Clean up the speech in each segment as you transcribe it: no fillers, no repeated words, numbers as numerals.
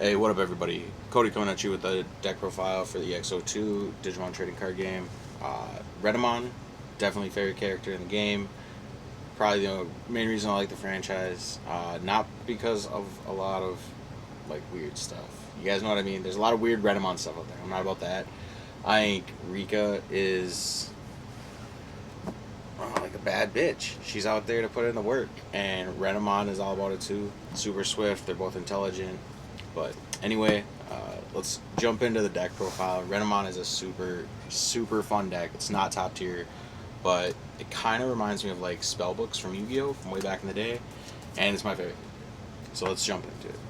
Hey, what up, everybody? Cody coming at you with the deck profile for the EX02 Digimon trading card game. Redamon, definitely favorite character in the game. Probably the main reason I like the franchise. Not because of a lot of like weird stuff. You guys know what I mean? There's a lot of weird Redamon stuff out there. I'm not about that. I think Rika is like a bad bitch. She's out there to put in the work, and Renamon is all about it too. Super swift. They're both intelligent. But anyway, let's jump into the deck profile. Renamon is a super fun deck. It's not top tier, but it kind of reminds me of like spell books from Yu-Gi-Oh from way back in the day, and it's my favorite. So let's jump into it.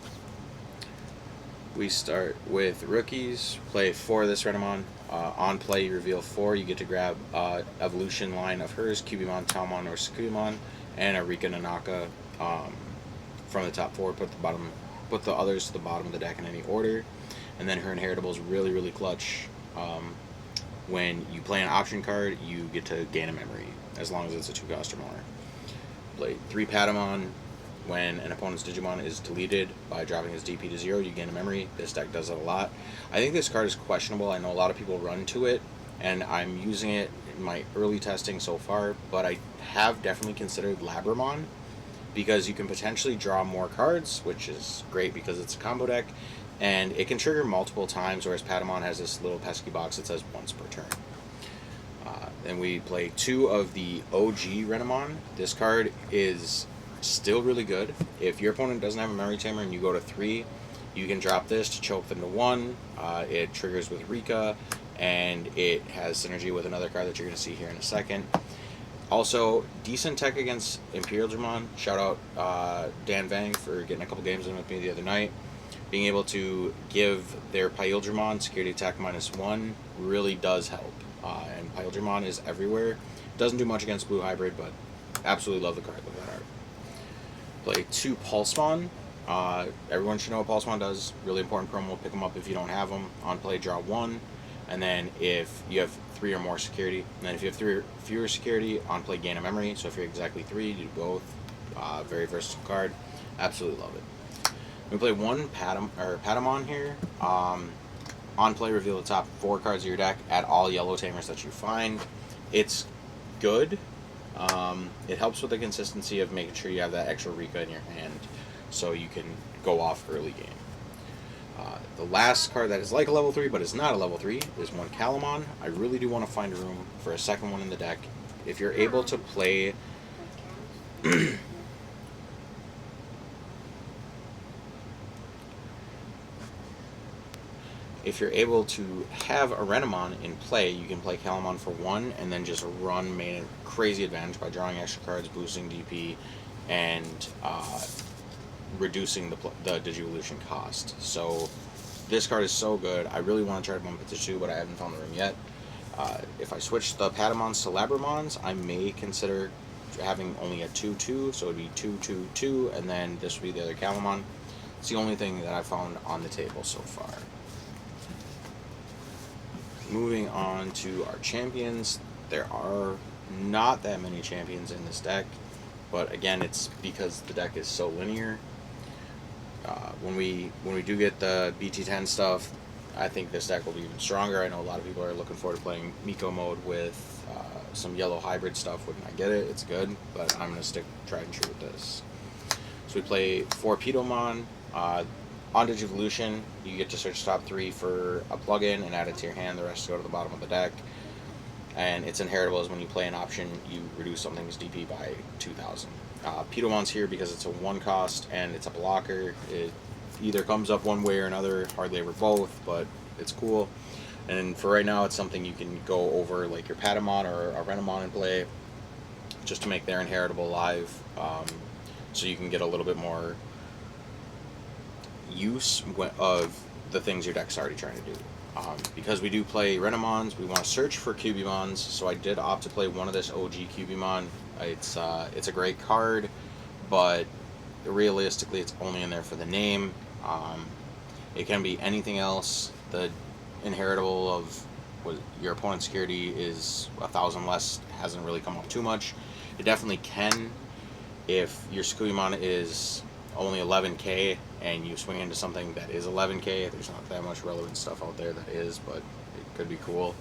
We start with rookies. Play 4 of this Renamon. On play, you reveal 4. You get to grab evolution line of hers, Cubimon, Talmon, or Sakuyamon, and a Rika Nanaka from the top 4. Put the others to the bottom of the deck in any order, and then her inheritable is really clutch. When you play an option card, you get to gain a memory as long as it's a 2-cost or more. Play 3 Patamon. When an opponent's Digimon is deleted by dropping his DP to 0, you gain a memory. This deck does it a lot. I think this card is questionable. I know a lot of people run to it, and I'm using it in my early testing so far, but I have definitely considered Labramon, because you can potentially draw more cards, which is great because it's a combo deck, and it can trigger multiple times, whereas Patamon has this little pesky box that says once per turn. Then we play 2 of the OG Renamon. This card is still really good. If your opponent doesn't have a memory tamer and you go to 3, you can drop this to choke them to 1. It triggers with Rika, and it has synergy with another card that you're going to see here in a second. Also, decent tech against Imperial Digimon. Shout out Dan Vang for getting a couple games in with me the other night. Being able to give their Paildramon security attack -1 really does help. And Paildramon is everywhere. Doesn't do much against Blue Hybrid, but absolutely love the card. Look at that art. Play 2 Pulsemon. Everyone should know what Pulsemon does. Really important promo. Pick them up if you don't have them. On play, draw 1. And then if you have 3 or more security, and then if you have 3 or fewer security, on play, gain a memory. So if you're exactly 3, you do both. Very versatile card. Absolutely love it. We play 1 Patamon here. On play, reveal the top 4 cards of your deck. Add all yellow tamers that you find. It's good. It helps with the consistency of making sure you have that extra Rika in your hand, so you can go off early game. The last card that is like a level 3 but is not a level 3 is 1 Calamon. I really do want to find room for a second one in the deck. If you're able to play if you're able to have a Renamon in play, you can play Calamon for 1 and then just run main crazy advantage by drawing extra cards, boosting DP, and reducing the Digivolution cost. So this card is so good. I really want to try to bump it to 2, but I haven't found the room yet. If I switch the Patamons to Labramons, I may consider having only a 2/2, so it would be 2/2/2, and then this would be the other Calamon. It's the only thing that I found on the table so far. Moving on to our champions, there are not that many champions in this deck, but again, it's because the deck is so linear. When we do get the BT10 stuff, I think this deck will be even stronger. I know a lot of people are looking forward to playing Miko mode with some yellow hybrid stuff. When I get it, it's good, but I'm going to stick tried and true with this. So we play 4 Pidomon. On Digivolution, you get to search top 3 for a plugin and add it to your hand. The rest go to the bottom of the deck. And its inheritable is when you play an option, you reduce something's DP by 2,000. Pidomon's here because it's a 1-cost and it's a blocker. It either comes up one way or another, hardly ever both, but it's cool. And for right now, it's something you can go over like your Patamon or a Renamon and play just to make their inheritable live, so you can get a little bit more use of the things your deck's already trying to do. Because we do play Renamons, we want to search for Cubimons, so I did opt to play 1 of this OG Cubimon. It's a great card, but realistically it's only in there for the name. It can be anything else. The inheritable of what your opponent's security is 1,000 less hasn't really come up too much. It definitely can if your Sakuyamon is only 11k and you swing into something that is 11k, there's not that much relevant stuff out there that is, but it could be cool.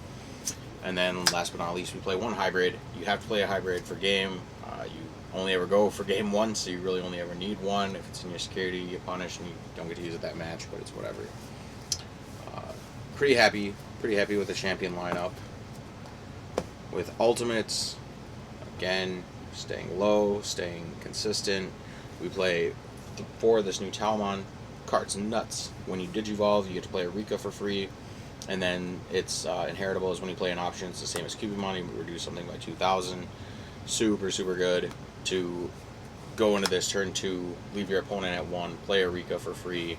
And then last but not least, we play one hybrid. You have to play a hybrid for game. You only ever go for game once, so you really only ever need one. If it's in your security, you get punished and you don't get to use it that match, but it's whatever. Pretty happy with the champion lineup. With ultimates, again, staying low, staying consistent. We play for this new Talmon. Card's nuts. When you Digivolve, you get to play a Rika for free. And then it's inheritable is when you play an option. It's the same as Cubimon. You reduce something by 2,000. Super good to go into this turn 2, leave your opponent at 1, play a Rika for free.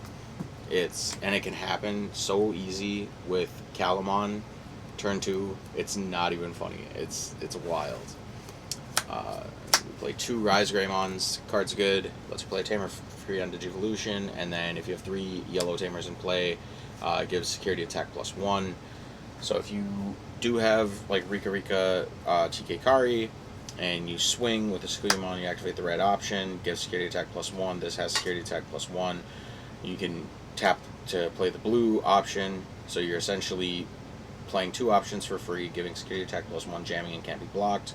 And it can happen so easy with Calamon. Turn 2, it's not even funny. It's wild. We play 2 Rise Greymons. Card's good. Lets you play a Tamer free on Digivolution. And then if you have 3 yellow Tamers in play, it gives security attack +1. So if you do have like Rika TK Kari, and you swing with the Sakuyamon, you activate the red option, gives security attack +1. This has security attack +1. You can tap to play the blue option, so you're essentially playing 2 options for free, giving security attack +1, jamming and can't be blocked.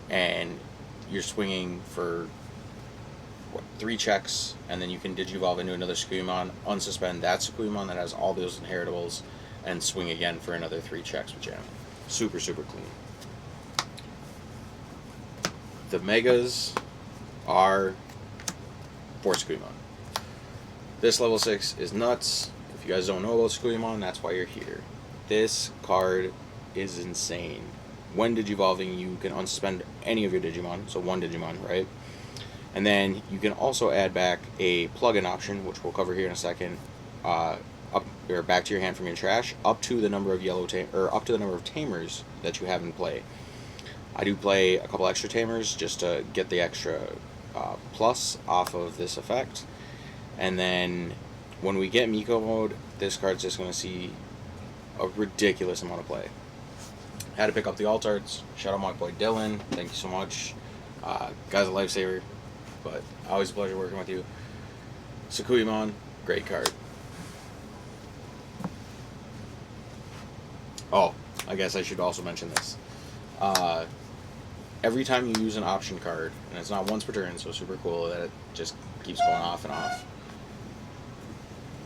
And you're swinging for 3 checks, and then you can Digivolve into another Sakuyamon, unsuspend that Sakuyamon that has all those inheritables, and swing again for another 3 checks with jamming. Super clean. The Megas are for Sakuyamon. This level 6 is nuts. If you guys don't know about Sakuyamon, that's why you're here. This card is insane. When Digivolving, you can unsuspend any of your Digimon, so 1 Digimon, right? And then you can also add back a plug-in option, which we'll cover here in a second, up or back to your hand from your trash, up to the number of up to the number of Tamers that you have in play. I do play a couple extra Tamers just to get the extra plus off of this effect. And then when we get Miko mode, this card's just going to see a ridiculous amount of play. Had to pick up the alt arts. Shout out my boy Dylan. Thank you so much. Guy's a lifesaver. But always a pleasure working with you. Sakuyamon, great card. Oh, I guess I should also mention this. Every time you use an option card, and it's not once per turn, so super cool that it just keeps going off and off.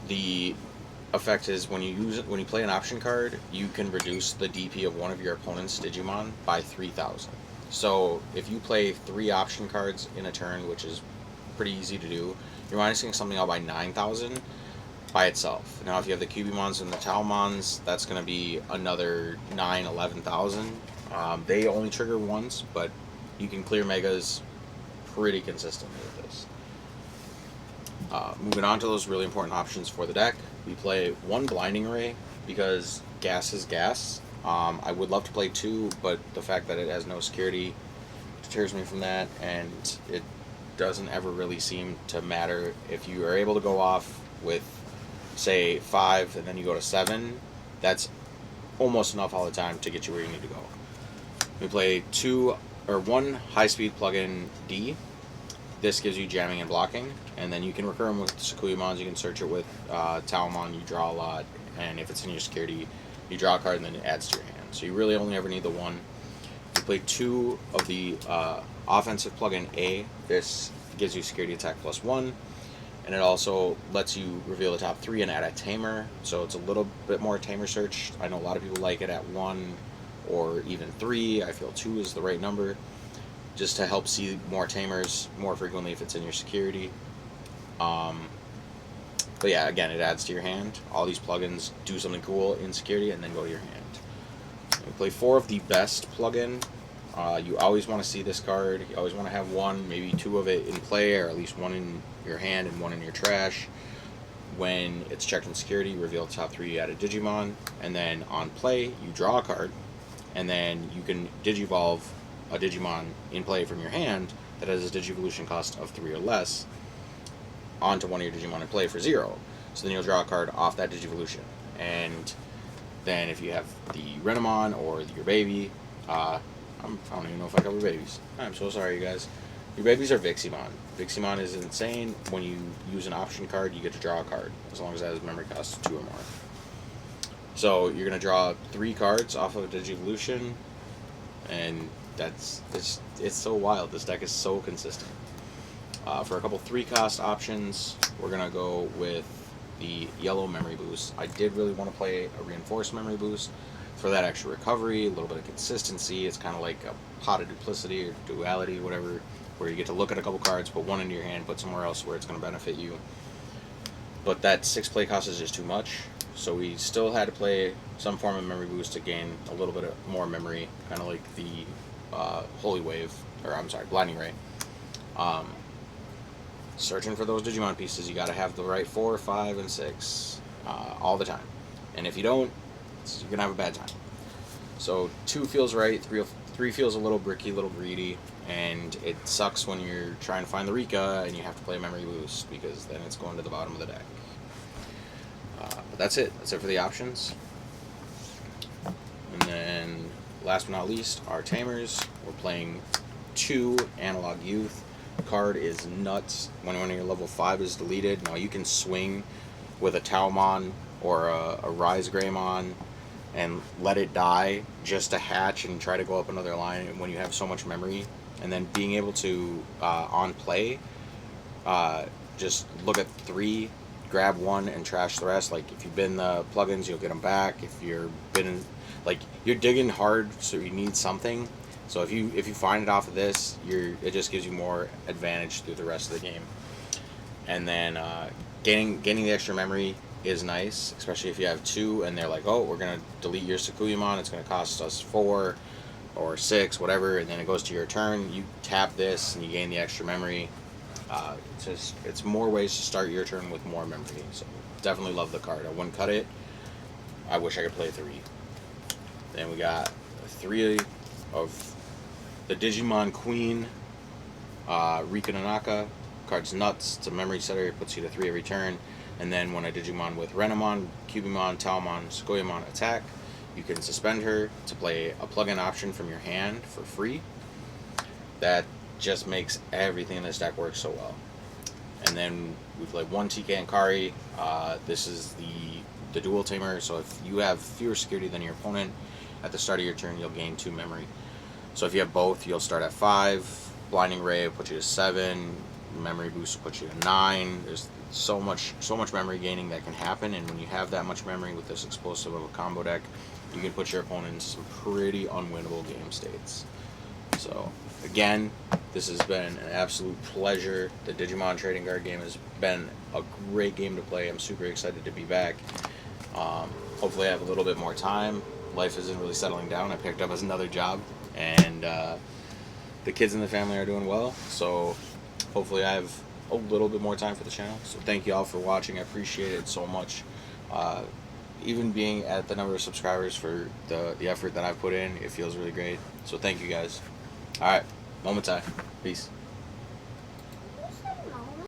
The effect is when you play an option card, you can reduce the DP of one of your opponent's Digimon by 3,000. So if you play 3 option cards in a turn, which is pretty easy to do, you're minusing something out by 9,000 by itself. Now if you have the Cubimons and the Talmons, that's going to be another 11,000. They only trigger once, but you can clear Megas pretty consistently with this. Moving on to those really important options for the deck, we play 1 Blinding Ray because gas is gas. I would love to play 2, but the fact that it has no security deters me from that, and it doesn't ever really seem to matter. If you are able to go off with, say, 5 and then you go to 7, that's almost enough all the time to get you where you need to go. We play 1 high-speed plug-in D. This gives you jamming and blocking, and then you can recur them with Sakuyamons. You can search it with Talmon. You draw a lot, and if it's in your security, you draw a card and then it adds to your hand. So you really only ever need the 1. You play 2 of the offensive plug-in A. This gives you security attack +1, and it also lets you reveal the top 3 and add a Tamer. So it's a little bit more Tamer search. I know a lot of people like it at 1 or even 3. I feel 2 is the right number, just to help see more Tamers more frequently if it's in your security. But yeah, again, it adds to your hand. All these plugins do something cool in security and then go to your hand. We play 4 of the best plugin. You always want to see this card. You always want to have 1, maybe 2 of it in play, or at least 1 in your hand and 1 in your trash. When it's checked in security, you reveal the top 3, you add a Digimon, and then on play, you draw a card, and then you can Digivolve a Digimon in play from your hand that has a Digivolution cost of 3 or less onto one of your Digimon in play for 0. So then you'll draw a card off that Digivolution. And then if you have the Renamon or your baby, I don't even know if I cover babies. I'm so sorry, you guys. Your babies are Viximon. Viximon is insane. When you use an option card, you get to draw a card, as long as it has memory cost 2 or more. So you're going to draw 3 cards off of Digivolution, and it's so wild. This deck is so consistent. For a couple 3-cost options, we're going to go with the yellow memory boost. I did really want to play a reinforced memory boost for that extra recovery, a little bit of consistency. It's kind of like a pot of duplicity or duality, whatever, where you get to look at a couple cards, put one into your hand, put somewhere else where it's going to benefit you. But that 6 play cost is just too much, so we still had to play some form of memory boost to gain a little bit more memory, kind of like the Holy Wave, or I'm sorry, Blinding Ray. Searching for those Digimon pieces, you got to have the right 4, 5, and 6 all the time. And if you don't, you're going to have a bad time. So 2 feels right, 3 feels a little bricky, a little greedy, and it sucks when you're trying to find the Rika and you have to play memory boost, because then it's going to the bottom of the deck. But that's it. That's it for the options. And then, last but not least, our Tamers. We're playing 2 Analog Youth. Card is nuts. When your level 5 is deleted, now you can swing with a Taomon or a Rise Greymon and let it die just to hatch and try to go up another line when you have so much memory. And then being able to, on play, just look at 3, grab 1, and trash the rest. Like, if you bin the plugins, you'll get them back. If you're binning, like, you're digging hard, so you need something. So if you find it off of this, it just gives you more advantage through the rest of the game. And then gaining the extra memory is nice, especially if you have 2 and they're like, oh, we're gonna delete your Sakuyamon, it's gonna cost us 4 or 6, whatever, and then it goes to your turn. You tap this and you gain the extra memory. It's more ways to start your turn with more memory. So definitely love the card. I wouldn't cut it. I wish I could play 3. Then we got 3 of the Digimon Queen, Rika Nanaka. Card's nuts. It's a memory setter. It puts you to 3 every turn. And then when a Digimon with Renamon, Cubimon, Talmon, Sakuyamon attack, you can suspend her to play a plug-in option from your hand for free. That just makes everything in this deck work so well. And then we play 1 TK Ankari. This is the dual tamer, so if you have fewer security than your opponent, at the start of your turn, you'll gain 2 memory. So if you have both, you'll start at 5. Blinding Ray will put you to 7. Memory Boost will put you to 9. There's so much memory gaining that can happen, and when you have that much memory with this explosive of a combo deck, you can put your opponent into some pretty unwinnable game states. So again, this has been an absolute pleasure. The Digimon trading card game has been a great game to play. I'm super excited to be back. Hopefully I have a little bit more time. Life isn't really settling down. I picked up another job, and the kids in the family are doing well, so hopefully I have a little bit more time for the channel. So thank you all for watching. I appreciate it so much. Even being at the number of subscribers for the effort that I've put in, it feels really great. So thank you guys. Alright, Momentai. Peace.